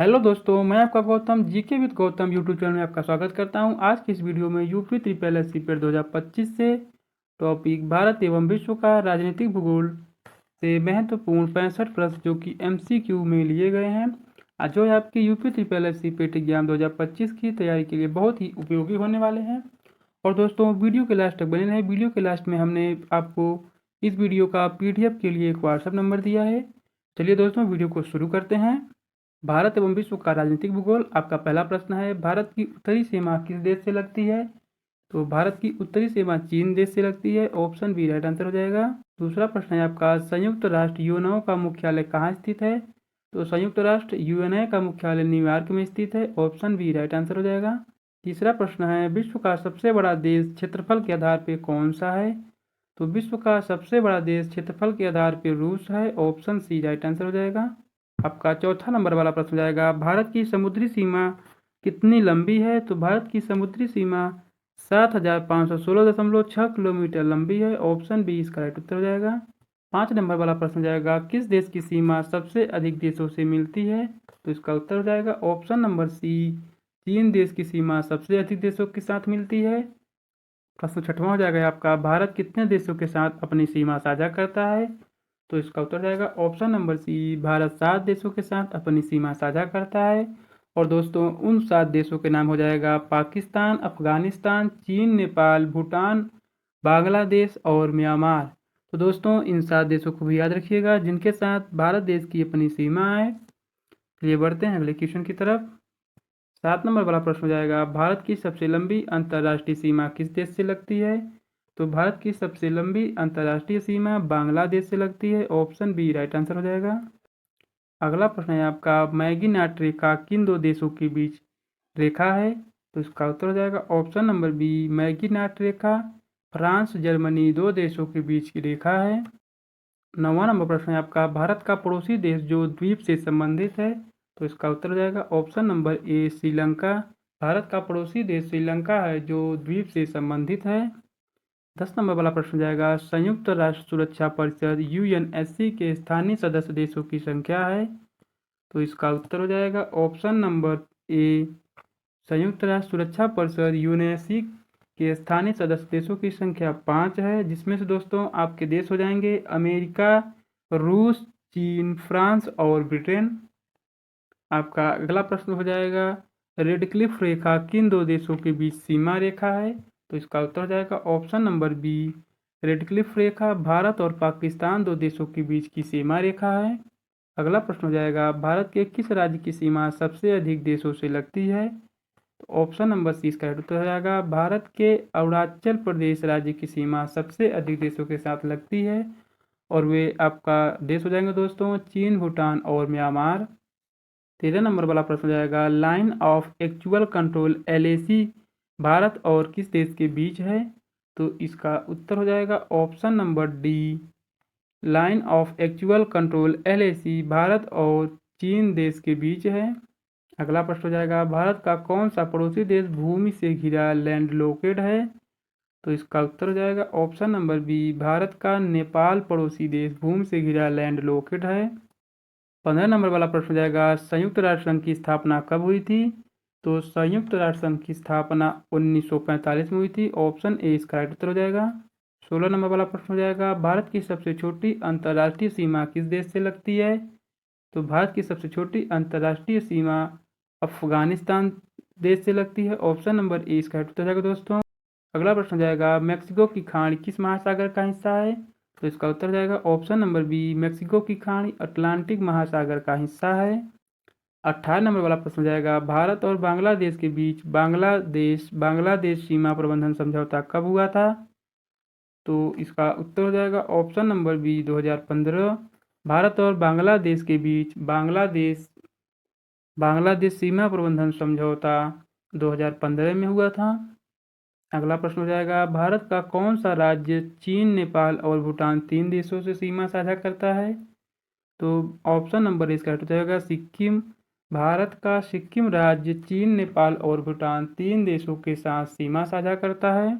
Hello दोस्तों, मैं आपका Gautam GK with Gautam YouTube channel में आपका स्वागत करता हूं। आज की इस वीडियो में UP triple S C PET 2025 से टॉपिक भारत एवं विश्व का राजनीतिक भूगोल से महत्वपूर्ण 65 प्रश्न जो कि एमसीक्यू में लिए गए हैं, जो आपकी UP triple S C PET exam 2025 की तैयारी के लिए बहुत ही उपयोगी होने वाले हैं। और दोस्तों, वीडियो के लास्ट तक बने रहें। वीडियो के लास्ट में हमने आपको इस वीडियो का PDF के लिए एक व्हाट्सएप नंबर दिया है। चलिए दोस्तों, वीडियो को शुरू करते हैं। भारत एवं विश्व का राजनीतिक भूगोल। आपका पहला प्रश्न है, भारत की उत्तरी सीमा किस देश से लगती है? तो भारत की उत्तरी सीमा चीन देश से लगती है। ऑप्शन बी राइट आंसर हो जाएगा। दूसरा प्रश्न है आपका, संयुक्त राष्ट्र यूएनओ का मुख्यालय कहाँ स्थित है? तो संयुक्त राष्ट्र यूएनओ का मुख्यालय न्यूयॉर्क में स्थित है। ऑप्शन बी राइट आंसर हो जाएगा। तीसरा प्रश्न है, विश्व का सबसे बड़ा देश क्षेत्रफल के आधार पर कौन सा है? तो विश्व का सबसे बड़ा देश क्षेत्रफल के आधार पर रूस है। ऑप्शन सी राइट आंसर हो जाएगा। आपका चौथा नंबर वाला प्रश्न जाएगा, भारत की समुद्री सीमा कितनी लंबी है? तो भारत की समुद्री सीमा 7516.6 किलोमीटर लंबी है। ऑप्शन बी इसका राइट उत्तर हो जाएगा। 5 नंबर वाला प्रश्न जाएगा, किस देश की सीमा सबसे अधिक देशों से मिलती है? तो इसका उत्तर हो जाएगा ऑप्शन नंबर सी, चीन देश की सीमा सबसे अधिक देशों के साथ मिलती है। प्रश्न 6वां हो जाएगा आपका, भारत कितने देशों के साथ अपनी सीमा साझा करता है? तो इसका उत्तर जाएगा ऑप्शन नंबर सी, भारत 7 देशों के साथ अपनी सीमा साझा करता है। और दोस्तों, उन 7 देशों के नाम हो जाएगा पाकिस्तान, अफगानिस्तान, चीन, नेपाल, भूटान, बांग्लादेश और म्यांमार। तो दोस्तों, इन 7 देशों को भी याद रखिएगा जिनके साथ भारत देश की अपनी सीमा है। चलिए बढ़ते हैं अगले क्वेश्चन की तरफ। 7 नंबर वाला प्रश्न हो जाएगा, भारत की सबसे लंबी अंतर्राष्ट्रीय सीमा किस देश से लगती है? तो भारत की सबसे लंबी अंतर्राष्ट्रीय सीमा बांग्लादेश से लगती है। ऑप्शन बी राइट आंसर हो जाएगा। अगला प्रश्न है आपका, मैगीनाट रेखा किन दो देशों के बीच रेखा है? तो इसका उत्तर हो जाएगा ऑप्शन नंबर बी, मैगीनाट रेखा फ्रांस जर्मनी 2 देशों के बीच की रेखा है। 9वां नंबर प्रश्न है आपका, भारत का पड़ोसी देश जो द्वीप से संबंधित है? तो इसका उत्तर हो जाएगा option number A, Sri Lanka. Bharat का पड़ोसी देश श्रीलंका है जो द्वीप से संबंधित है। 10 नंबर वाला प्रश्न जाएगा, संयुक्त राष्ट्र सुरक्षा परिषद यूएनएससी के स्थानीय सदस्य देशों की संख्या है? तो इसका उत्तर हो जाएगा ऑप्शन नंबर ए, संयुक्त राष्ट्र सुरक्षा परिषद यूएनएससी के स्थानीय सदस्य देशों की संख्या 5 है, जिसमें से दोस्तों आपके देश हो जाएंगे अमेरिका, रूस, चीन, फ्रांस और ब्रिटेन। आपका अगला प्रश्न हो जाएगा, रेडक्लिफ रेखा किन दो देशों के बीच सीमा रेखा है? तो इसका उत्तर हो जाएगा ऑप्शन नंबर बी, रेडक्लिफ रेखा भारत और पाकिस्तान 2 देशों के बीच की सीमा रेखा है। अगला प्रश्न हो जाएगा, भारत के किस राज्य की सीमा सबसे अधिक देशों से लगती है? तो ऑप्शन नंबर सी इसका उत्तर हो जाएगा, भारत के अरुणाचल प्रदेश राज्य की सीमा सबसे अधिक देशों के साथ लगती है। और वे आपका देश हो जाएंगे दोस्तों चीन, भूटान और म्यांमार। 13 नंबर वाला प्रश्न हो जाएगा, line of actual control LAC Bharat और किस देश के बीच है? तो इसका उत्तर हो जाएगा option number D, line of actual control LAC Bharat और चीन देश के बीच है। अगला प्रश्न हो जाएगा, भारत का कौन सा पड़ोसी देश भूमि से घिरा लैंडलॉकेड है? तो इसका उत्तर हो जाएगा ऑप्शन नंबर बी, भारत का नेपाल पड़ोसी देश भूमि से घिरा लैंडलॉकेड है। 15 नंबर वाला प्रश्न हो जाएगा, संयुक्त राष्ट्र संघ की स्थापना कब हुई थी? तो संयुक्त राष्ट्र संघ की स्थापना 1945 में हुई थी। ऑप्शन ए इसका राइट उत्तर हो जाएगा। 16 नंबर वाला प्रश्न हो जाएगा, भारत की सबसे छोटी अंतर्राष्ट्रीय सीमा किस देश से लगती है? तो भारत की सबसे छोटी अंतर्राष्ट्रीय सीमा अफगानिस्तान देश से लगती है। ऑप्शन नंबर ए इसका राइट उत्तर हो जाएगा दोस्तों। अगला प्रश्न हो जाएगा, मेक्सिको की खाड़ी किस महासागर का हिस्सा है? तो इसका उत्तर जाएगा ऑप्शन नंबर बी, मेक्सिको की खाड़ी अटलांटिक महासागर का हिस्सा है। 18 नंबर वाला प्रश्न जाएगा, भारत और बांग्लादेश के बीच बांग्लादेश सीमा प्रबंधन समझौता कब हुआ था? तो इसका उत्तर हो जाएगा ऑप्शन नंबर बी, 2015। भारत और बांग्लादेश के बीच बांग्लादेश सीमा प्रबंधन समझौता 2015 में हुआ था। अगला प्रश्न हो जाएगा, भारत का कौन सा राज्य चीन, नेपाल और भूटान 3 देशों से सीमा साझा करता है? तो ऑप्शन नंबर इसका हो जाएगा सिक्किम। भारत का सिक्किम राज्य चीन, नेपाल और भूटान 3 देशों के साथ सीमा साझा करता है।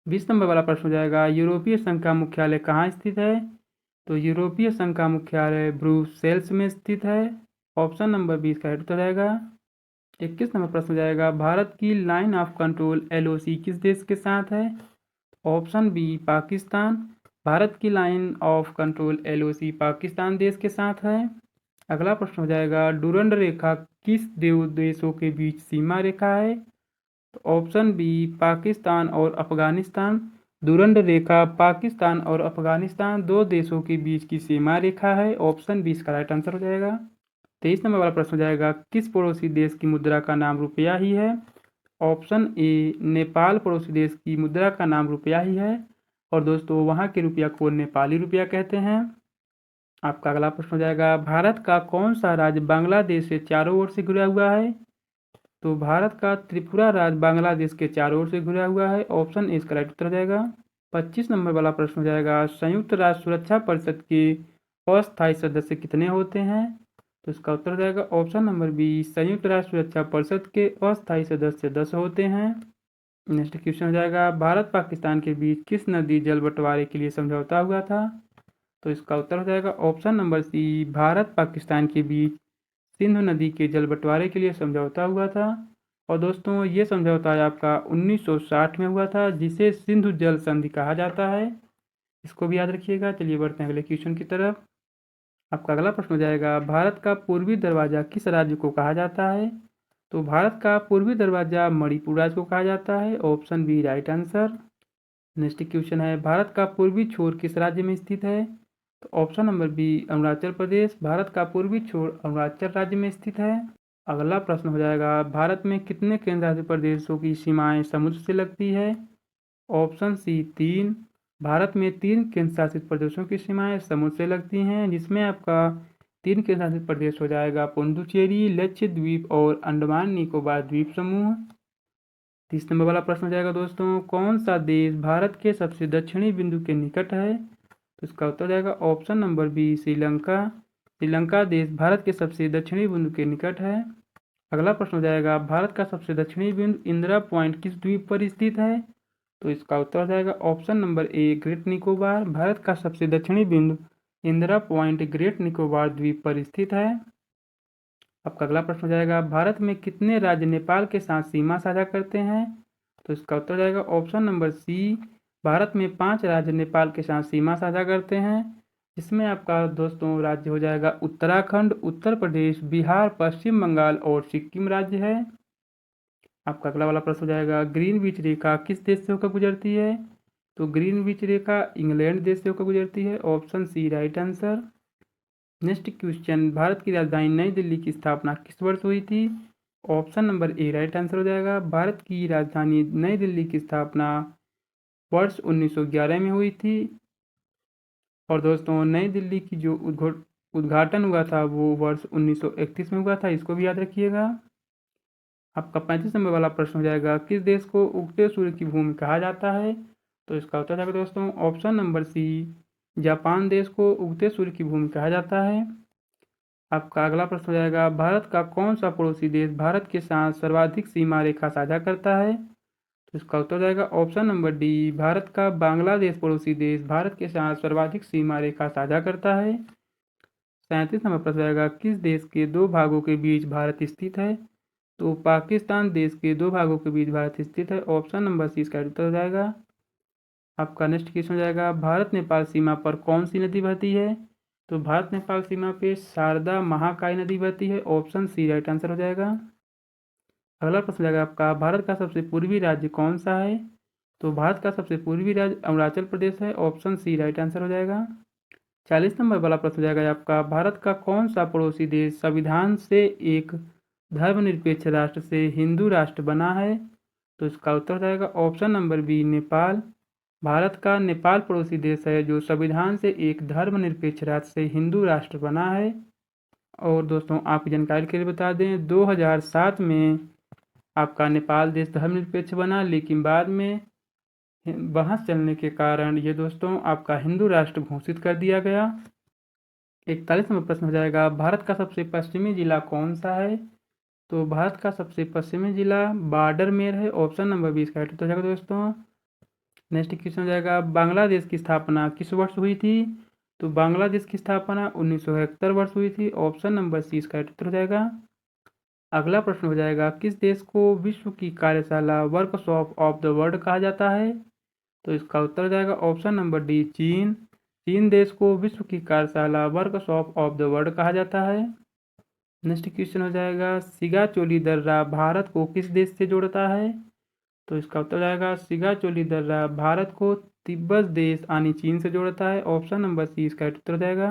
20 नंबर वाला प्रश्न हो जाएगा, यूरोपीय संघ का मुख्यालय कहाँ स्थित है? तो यूरोपीय संघ का मुख्यालय ब्रुसेल्स में स्थित है। ऑप्शन नंबर बी इसका राइट उत्तर जाएगा। 21 नंबर प्रश्न हो जाएगा, भारत की लाइन ऑफ कंट्रोल LOC किस देश के साथ है? Option B Pakistan. भारत की line of control LOC Pakistan देश के साथ है। अगला प्रश्न हो जाएगा, डुरंड रेखा किस दो देशों के बीच सीमा रेखा है? तो ऑप्शन बी पाकिस्तान और अफगानिस्तान। डुरंड रेखा पाकिस्तान और अफगानिस्तान दो देशों के बीच की सीमा रेखा है। ऑप्शन बी इसका राइट आंसर हो जाएगा। 23 नंबर वाला प्रश्न हो जाएगा, किस पड़ोसी देश की मुद्रा का नाम रुपया ही है? ऑप्शन ए नेपाल पड़ोसी देश की मुद्रा का नाम रुपया ही है और दोस्तों वहाँ के रुपया को नेपाली रुपया कहते हैं। आपका अगला प्रश्न हो जाएगा, भारत का कौन सा राज्य बांग्लादेश से चारों ओर से घिरा हुआ है? तो भारत का त्रिपुरा राज्य बांग्लादेश के चारों ओर से घिरा हुआ है। ऑप्शन ए इसका राइट उत्तर हो जाएगा। 25 नंबर वाला प्रश्न हो जाएगा, संयुक्त राष्ट्र सुरक्षा परिषद के अस्थायी सदस्य कितने होते हैं? तो इसका उत्तर हो जाएगा ऑप्शन नंबर बी, संयुक्त राष्ट्र सुरक्षा परिषद के अस्थायी सदस्य 10 होते हैं। नेक्स्ट क्वेश्चन हो जाएगा, भारत पाकिस्तान के बीच किस नदी जल बंटवारे के लिए समझौता हुआ था? तो इसका उत्तर हो जाएगा option number C, Bharat Pakistan के बीच सिंधु नदी के जल बंटवारे के लिए समझौता हुआ था। और दोस्तों ये समझौता आपका 1960 में हुआ था, जिसे सिंधु जल संधि कहा जाता है। इसको भी याद रखिएगा। चलिए बढ़ते हैं अगले क्वेश्चन की तरफ। आपका अगला प्रश्न हो जाएगा, भारत का पूर्वी दरवाजा किस राज्य को कहा जाता है? तो भारत का पूर्वी दरवाजा मणिपुर राज्य को कहा जाता है। Option B right answer. Next question है, भारत का पूर्वी छोर किस राज्य में स्थित है? तो option number B Arunachal Pradesh. Bharat का पूर्वी छोर अरुणाचल राज्य में स्थित है। अगला प्रश्न हो जाएगा, भारत में कितने केंद्रशासित प्रदेशों की सीमाएं समुद्र से लगती है? ऑप्शन सी 3। भारत में 3 केंद्रशासित प्रदेशों की सीमाएं समुद्र से लगती हैं, जिसमें आपका 3 केंद्रशासित प्रदेश हो जाएगा पुडुचेरी, लक्षद्वीप और अंडमान निकोबार द्वीप समूह। 30 नंबर वाला प्रश्न हो जाएगा दोस्तों, कौन सा देश भारत के सबसे दक्षिणी बिंदु के निकट है? तो इसका उत्तर जाएगा option number B Sri Lanka. Sri Lanka देश भारत के सबसे दक्षिणी बिंदु के निकट है। अगला प्रश्न हो जाएगा, भारत का सबसे दक्षिणी बिंदु इंदिरा पॉइंट किस द्वीप पर स्थित है? तो इसका उत्तर हो जाएगा option number a great Nicobar. Bharat का सबसे दक्षिणी बिंदु इंदिरा पॉइंट ग्रेट निकोबार द्वीप पर स्थित है। आपका अगला प्रश्न हो जाएगा, भारत में कितने राज्य नेपाल के साथ सीमा साझा करते हैं? तो इसका उत्तर हो जाएगा ऑप्शन नंबर सी, भारत में 5 राज्य नेपाल के साथ सीमा साझा करते हैं, जिसमें आपका दोस्तों राज्य हो जाएगा उत्तराखंड, उत्तर प्रदेश, बिहार, पश्चिम बंगाल और सिक्किम राज्य है। आपका अगला वाला प्रश्न हो जाएगा, ग्रीनविच रेखा किस देश से होकर गुजरती है? तो ग्रीनविच रेखा इंग्लैंड देश से होकर गुजरती है। Option C right answer. Next question, Bharat की राजधानी नई दिल्ली की स्थापना किस वर्ष हुई थी? Option number A right answer हो जाएगा। भारत की राजधानी नई दिल्ली की स्थापना वर्ष 1911 में हुई थी। और दोस्तों नई दिल्ली की जो उद्घाटन हुआ था वो वर्ष 1931 में हुआ था। इसको भी याद रखिएगा। आपका 35 नंबर वाला प्रश्न हो जाएगा, किस देश को उगते सूर्य की भूमि कहा जाता है? तो इसका उत्तर जाएगा दोस्तों ऑप्शन नंबर सी, जापान देश को उगते सूर्य की भूमि कहा जाता है। आपका अगला प्रश्न हो जाएगा, भारत का कौन सा पड़ोसी देश भारत के साथ सर्वाधिक सीमा रेखा साझा करता है? तो इसका उत्तर जाएगा ऑप्शन नंबर डी, भारत का बांग्लादेश पड़ोसी देश भारत के साथ सर्वाधिक सीमा रेखा साझा करता है। 37 नंबर प्रश्न जाएगा, किस देश के 2 भागों के बीच भारत स्थित है? तो पाकिस्तान देश के 2 भागों के बीच भारत स्थित है। ऑप्शन नंबर सी इसका उत्तर हो जाएगा। आपका नेक्स्ट क्वेश्चन हो जाएगा, भारत नेपाल सीमा पर कौन सी नदी बहती है? तो भारत नेपाल सीमा पे शारदा महाकाई नदी बहती है। ऑप्शन सी राइट आंसर हो जाएगा। अगला प्रश्न जाएगा आपका, भारत का सबसे पूर्वी राज्य कौन सा है? तो भारत का सबसे पूर्वी राज्य अरुणाचल प्रदेश है। ऑप्शन सी राइट आंसर हो जाएगा। 40 नंबर वाला प्रश्न हो जाएगा आपका, भारत का कौन सा पड़ोसी देश संविधान से एक धर्मनिरपेक्ष राष्ट्र से हिंदू राष्ट्र बना है? तो इसका उत्तर हो जाएगा option number B Nepal. Bharat का नेपाल पड़ोसी देश है जो संविधान से एक धर्मनिरपेक्ष राष्ट्र से हिंदू राष्ट्र बना है। और दोस्तों आपकी जानकारी के लिए बता दें, 2007 में आपका नेपाल देश धर्मनिरपेक्ष बना, लेकिन बाद में बहस चलने के कारण ये दोस्तों आपका हिंदू राष्ट्र घोषित कर दिया गया। 41 नंबर प्रश्न हो जाएगा, भारत का सबसे पश्चिमी जिला कौन सा है? तो भारत का सबसे पश्चिमी जिला बाड़मेर है। ऑप्शन नंबर 20 का राइट हो जाएगा दोस्तों। नेक्स्ट क्वेश्चन हो जाएगा, बांग्लादेश की स्थापना किस वर्ष हुई थी? तो बांग्लादेश की स्थापना 1971 वर्ष हुई थी। ऑप्शन नंबर सी इसका उत्तर हो जाएगा। अगला प्रश्न हो जाएगा, किस देश को विश्व की कार्यशाला वर्कशॉप ऑफ द वर्ल्ड कहा जाता है? तो इसका उत्तर हो जाएगा ऑप्शन नंबर डी, चीन। चीन देश को विश्व की कार्यशाला वर्कशॉप ऑफ द वर्ल्ड कहा जाता है। नेक्स्ट क्वेश्चन हो जाएगा, सिगाचोली दर्रा भारत को किस देश से जोड़ता है? तो इसका उत्तर हो जाएगा, सिगाचोली दर्रा भारत को तिब्बत देश यानी चीन से जोड़ता है। ऑप्शन नंबर सी इसका उत्तर हो जाएगा।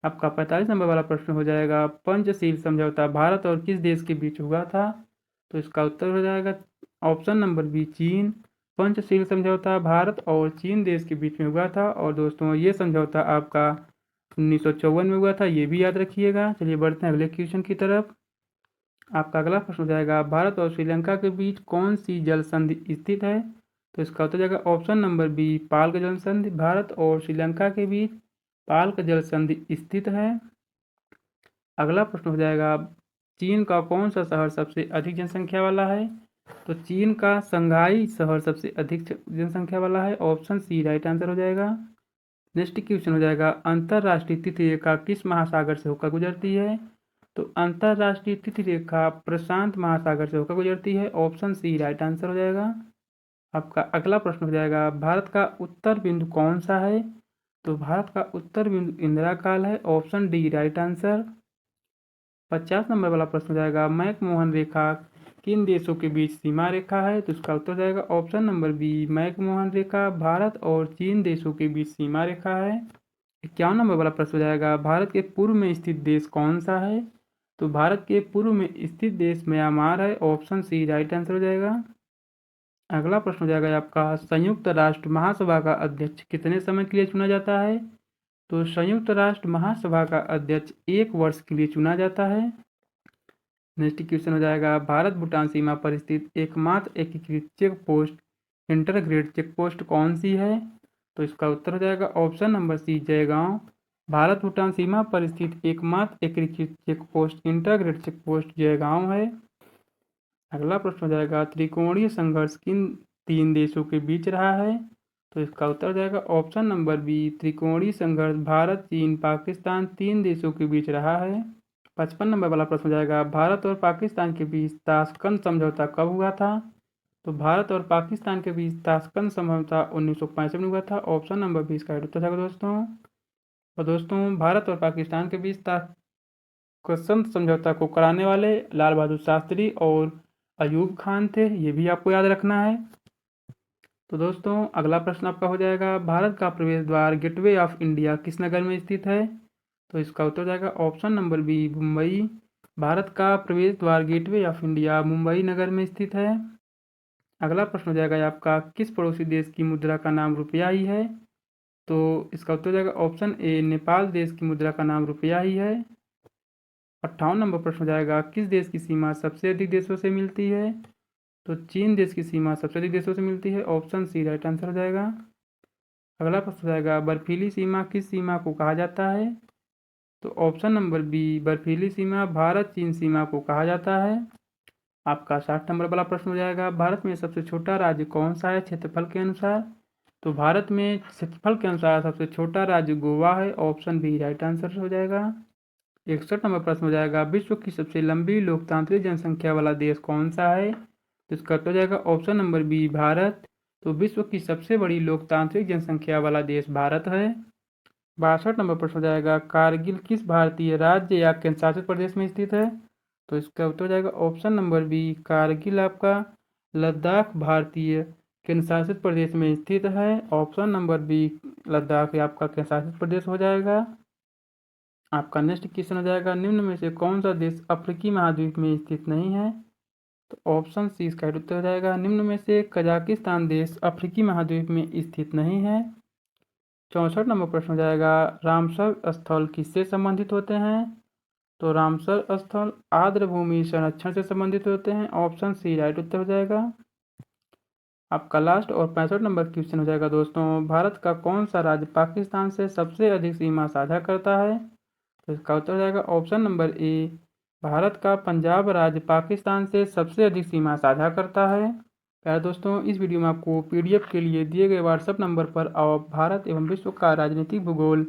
आपका 45 नंबर वाला प्रश्न हो जाएगा, पंचशील समझौता भारत और किस देश के बीच हुआ था? तो इसका उत्तर हो जाएगा ऑप्शन नंबर बी, चीन। पंचशील समझौता भारत और चीन देश के बीच में हुआ था। और दोस्तों ये समझौता आपका 1954 में हुआ था, ये भी याद रखिएगा। चलिए बढ़ते हैं अगले क्वेश्चन की तरफ। आपका अगला प्रश्न हो जाएगा, भारत और श्रीलंका के बीच कौन सी जल संधि स्थित है? तो इसका उत्तर हो जाएगा ऑप्शन नंबर बी, पाल्क जल संधि। भारत और श्रीलंका के बीच पाल्क जल संधि स्थित है। अगला प्रश्न हो जाएगा, चीन का कौन सा शहर सबसे अधिक जनसंख्या वाला है? तो चीन का शंघाई शहर सबसे अधिक जनसंख्या वाला है। ऑप्शन सी राइट आंसर हो जाएगा। नेक्स्ट क्वेश्चन हो जाएगा, अंतरराष्ट्रीय तिथि रेखा किस महासागर से होकर गुजरती है? तो अंतरराष्ट्रीय तिथि रेखा प्रशांत महासागर से होकर गुजरती है। ऑप्शन सी राइट आंसर हो जाएगा। आपका अगला प्रश्न हो जाएगा, भारत का उत्तर बिंदु कौन सा है? तो भारत का उत्तर बिंदु इंदिरा काल है। Option D right answer. 50 number वाला प्रश्न हो जाएगा, मैकमोहन रेखा किन देशों के बीच सीमा रेखा है? तो इसका उत्तर हो जाएगा ऑप्शन नंबर बी, मैकमोहन रेखा भारत और चीन देशों के बीच सीमा रेखा है। 51 नंबर वाला प्रश्न हो जाएगा, भारत के पूर्व में स्थित देश कौन सा है? तो भारत के पूर्व में स्थित देश म्यांमार है। ऑप्शन सी राइट आंसर हो जाएगा। अगला प्रश्न हो जाएगा आपका, संयुक्त राष्ट्र महासभा का अध्यक्ष कितने समय के लिए चुना जाता है? तो संयुक्त राष्ट्र महासभा का अध्यक्ष 1 वर्ष के लिए चुना जाता है। नेक्स्ट क्वेश्चन हो जाएगा, भारत भूटान सीमा पर स्थित एकमात्र एकीकृत check post integrated check post कौन सी है? तो इसका उत्तर हो जाएगा option number C, Jaigaon. Bharat Bhutan सीमा पर स्थित एकमात्र एकीकृत check post integrated check post Jaigaon है। अगला प्रश्न हो जाएगा, त्रिकोणीय संघर्ष किन 3 देशों के बीच रहा है? तो इसका उत्तर हो जाएगा ऑप्शन नंबर बी, त्रिकोणीय संघर्ष भारत, चीन, पाकिस्तान 3 देशों के बीच रहा है। 55 नंबर वाला प्रश्न हो जाएगा, भारत और पाकिस्तान के बीच ताशकंद समझौता कब हुआ था? तो भारत और पाकिस्तान के बीच ताशकंद समझौता 1965 में हुआ था। ऑप्शन नंबर 20 का उत्तर जाएगा दोस्तों। और दोस्तों, भारत और पाकिस्तान के बीच ताशकंद समझौता को कराने वाले लाल बहादुर शास्त्री और अयूब खान थे, ये भी आपको याद रखना है। तो दोस्तों, अगला प्रश्न आपका हो जाएगा, भारत का प्रवेश द्वार गेटवे ऑफ इंडिया किस नगर में स्थित है? तो इसका उत्तर जाएगा option number B, Mumbai. Bharat का प्रवेश द्वार गेटवे ऑफ इंडिया मुंबई नगर में स्थित है। अगला प्रश्न हो जाएगा आपका, किस पड़ोसी देश की मुद्रा का नाम रुपया ही है? तो इसका उत्तर जाएगा ऑप्शन ए, नेपाल देश की मुद्रा का नाम रुपया ही है। 58 नंबर प्रश्न हो जाएगा, किस देश की सीमा सबसे अधिक देशों से मिलती है? तो चीन देश की सीमा सबसे अधिक देशों से मिलती है। ऑप्शन सी राइट आंसर हो जाएगा। अगला प्रश्न हो जाएगा, बर्फीली सीमा किस सीमा को कहा जाता है? तो ऑप्शन नंबर बी, बर्फीली सीमा भारत चीन सीमा को कहा जाता है। आपका 60 नंबर वाला प्रश्न हो जाएगा, भारत में सबसे छोटा राज्य कौन सा है क्षेत्रफल के अनुसार? तो भारत में क्षेत्रफल के अनुसार सबसे छोटा राज्य गोवा है। ऑप्शन बी राइट आंसर हो जाएगा। 61 नंबर प्रश्न हो जाएगा, विश्व की सबसे लंबी लोकतांत्रिक जनसंख्या वाला देश कौन सा है? तो इसका उत्तर हो जाएगा ऑप्शन नंबर बी, भारत। तो विश्व की सबसे बड़ी लोकतांत्रिक जनसंख्या वाला देश भारत है। 62 नंबर प्रश्न हो जाएगा, कारगिल किस भारतीय राज्य या केंद्र शासित प्रदेश में स्थित है? तो इसका उत्तर हो जाएगा ऑप्शन नंबर बी, कारगिल आपका लद्दाख भारतीय केंद्र शासित प्रदेश में स्थित है। ऑप्शन नंबर बी, लद्दाख आपका केंद्र शासित प्रदेश हो जाएगा। आपका नेक्स्ट क्वेश्चन हो जाएगा, निम्न में से कौन सा देश अफ्रीकी महाद्वीप में स्थित नहीं है? तो ऑप्शन सी इसका उत्तर हो जाएगा, निम्न में से कजाकिस्तान देश अफ्रीकी महाद्वीप में स्थित नहीं है। 64 नंबर प्रश्न हो जाएगा, रामसर स्थल किससे संबंधित होते हैं? तो रामसर स्थल आर्द्रभूमि संरक्षण से संबंधित होते हैं। ऑप्शन सी राइट उत्तर हो जाएगा। आपका लास्ट और 65 नंबर क्वेश्चन हो जाएगा दोस्तों, भारत का कौन सा राज्य पाकिस्तान से सबसे अधिक सीमा साझा करता है? तो इसका उत्तर हो जाएगा ऑप्शन नंबर ए, भारत का पंजाब राज्य पाकिस्तान से सबसे अधिक सीमा साझा करता है। प्यारे दोस्तों, इस वीडियो में आपको पीडीएफ के लिए दिए गए व्हाट्सएप नंबर पर आप भारत एवं विश्व का राजनीतिक भूगोल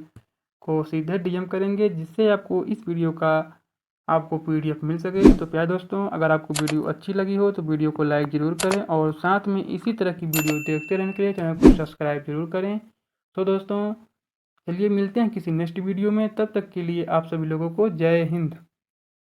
को सीधे डीएम करेंगे, जिससे आपको इस वीडियो का पीडीएफ मिल सके। तो प्यारे दोस्तों, अगर आपको वीडियो अच्छी लगी हो तो वीडियो को लाइक ज़रूर करें और साथ में इसी तरह की वीडियो देखते रहने के लिए चैनल को सब्सक्राइब जरूर करें। तो दोस्तों, चलिए मिलते हैं किसी नेक्स्ट वीडियो में। तब तक के लिए आप सभी लोगों को जय हिंद।